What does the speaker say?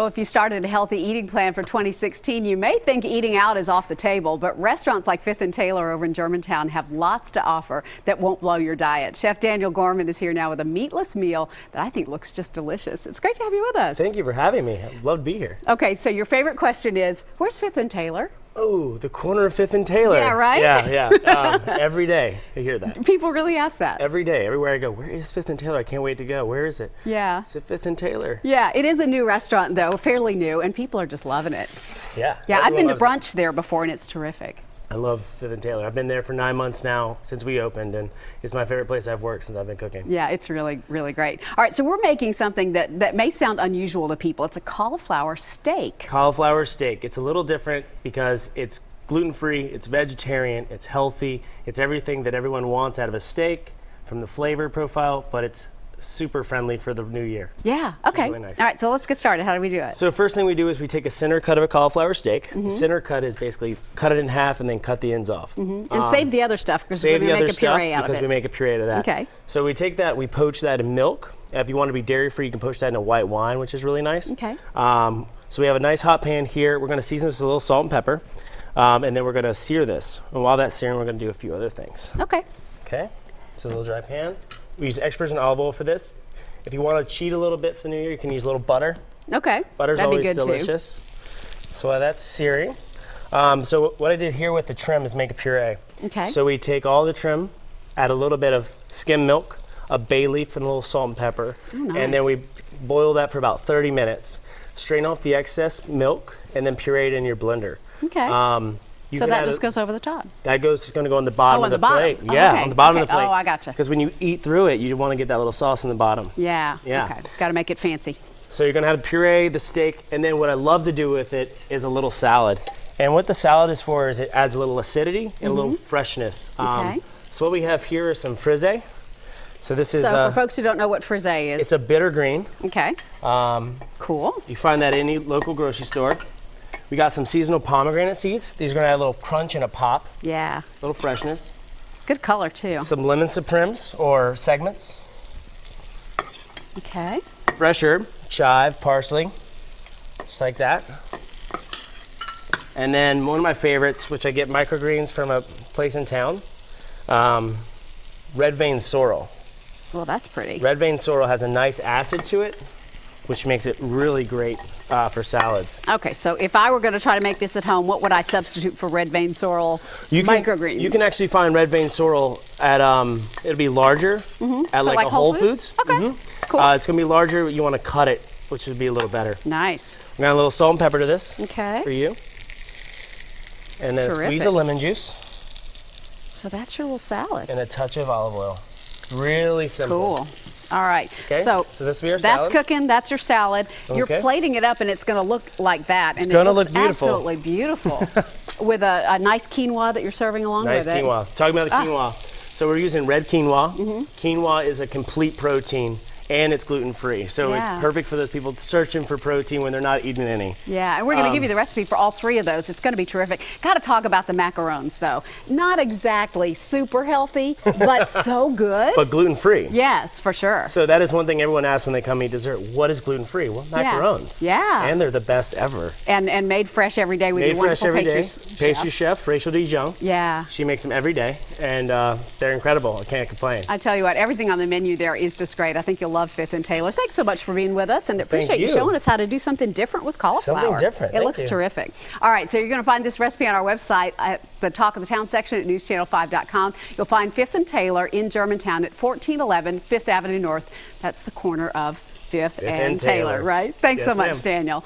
Well, if you started a healthy eating plan for 2016, you may think eating out is off the table, but restaurants like Fifth and Taylor over in Germantown have lots to offer that won't blow your diet. Chef Daniel Gorman is here now with a meatless meal that I think looks just delicious. It's great to have you with us. Thank you for having me. I'd love to be here. Okay, so your favorite question is, where's Fifth and Taylor? Oh, the corner of Fifth and Taylor. Yeah, right? Yeah. Every day I hear that. People really ask that. Every day, everywhere I go, where is Fifth and Taylor? I can't wait to go. Where is it? Yeah. It's at Fifth and Taylor. Yeah, it is a new restaurant though, fairly new, and people are just loving it. Yeah. Yeah, I've been to it. brunch there before, and it's terrific. I love Fifth and Taylor. I've been there for 9 months now since we opened, and it's my favorite place I've worked since I've been cooking. Yeah, it's really, really great. All right, so we're making something that may sound unusual to people. It's a cauliflower steak. Cauliflower steak. It's a little different because it's gluten-free, it's vegetarian, it's healthy, it's everything that everyone wants out of a steak from the flavor profile, but it's super friendly for the new year. Yeah, okay. Really nice. All right, so let's get started. How do we do it? So first thing we do is we take a center cut of a cauliflower steak. The center cut is basically cut it in half and then cut the ends off. And save the other stuff because we're going to make a puree out of it. Because we make a puree out of that. Okay. So we take that, we poach that in milk. If you want to be dairy-free, you can poach that in a white wine, which is really nice. Okay. So we have a nice hot pan here. We're going to season this with a little salt and pepper. And then we're going to sear this. And while that's searing, we're going to do a few other things. Okay. Okay. So a little dry pan. We use extra virgin olive oil for this. If you want to cheat a little bit for the new year, you can use a little butter. Okay. Butter's That'd always be good delicious. So while that's searing, so what I did here with the trim is make a puree. Okay. So we take all the trim, add a little bit of skim milk, a bay leaf, and a little salt and pepper. Oh, nice. And then we boil that for about 30 minutes. Strain off the excess milk and then puree it in your blender. Okay. So that just goes over the top. That goes just going to go on the bottom of the plate. Oh, yeah, okay. on the bottom of the plate. Oh, I gotcha. Because when you eat through it, you want to get that little sauce in the bottom. Yeah. Yeah. Okay. Got to make it fancy. So you're going to have the puree, the steak, and then what I love to do with it is a little salad. And what the salad is for is it adds a little acidity and a little freshness. Okay. So what we have here is some frisee. So this is So for folks who don't know what frisee is. it's a bitter green. Okay. Cool. You find that in any local grocery store. We got some seasonal pomegranate seeds. These are going to add a little crunch and a pop, Yeah. a little freshness. Good color too. Some lemon supremes or segments. Okay. Fresh herb, chive, parsley, just like that. And then one of my favorites, which I get microgreens from a place in town, red vein sorrel. Well, that's pretty. Red vein sorrel has a nice acid to it, which makes it really great for salads. Okay, so if I were going to try to make this at home, what would I substitute for red vein sorrel microgreens? You can actually find red vein sorrel at, it'll be larger at like a Whole Foods. Okay, cool. It's going to be larger, you want to cut it, which would be a little better. Nice. I'm going to add a little salt and pepper to this Okay. for you. And then a squeeze of lemon juice. So that's your little salad. And a touch of olive oil. Really simple. Cool. All right. Okay, so this will be our that's salad. cooking. That's your salad. You're plating it up, and it's going to look like that. It's going to look beautiful. Absolutely beautiful. With a nice quinoa that you're serving along with it. Nice quinoa. Talking about the quinoa. So we're using red quinoa. Quinoa is a complete protein. And it's gluten-free, so it's perfect for those people searching for protein when they're not eating any. Yeah, and we're going to give you the recipe for all three of those. It's going to be terrific. Got to talk about the macarons, though. Not exactly super healthy, but so good. But gluten-free. Yes, for sure. So that is one thing everyone asks when they come eat dessert. What is gluten-free? Well, macarons. Yeah. And they're the best ever. And made fresh every day with your wonderful Pastry chef, Rachel Dijon. Yeah. She makes them every day, and they're incredible. I can't complain. I tell you what, everything on the menu there is just great. I think you'll love Fifth and Taylor. Thanks so much for being with us, and appreciate you showing us how to do something different with cauliflower. Something different. It looks terrific. All right, so you're going to find this recipe on our website at the Talk of the Town section at newschannel5.com. You'll find Fifth and Taylor in Germantown at 1411 Fifth Avenue North. That's the corner of Fifth and Taylor, right? Thanks so much, Daniel.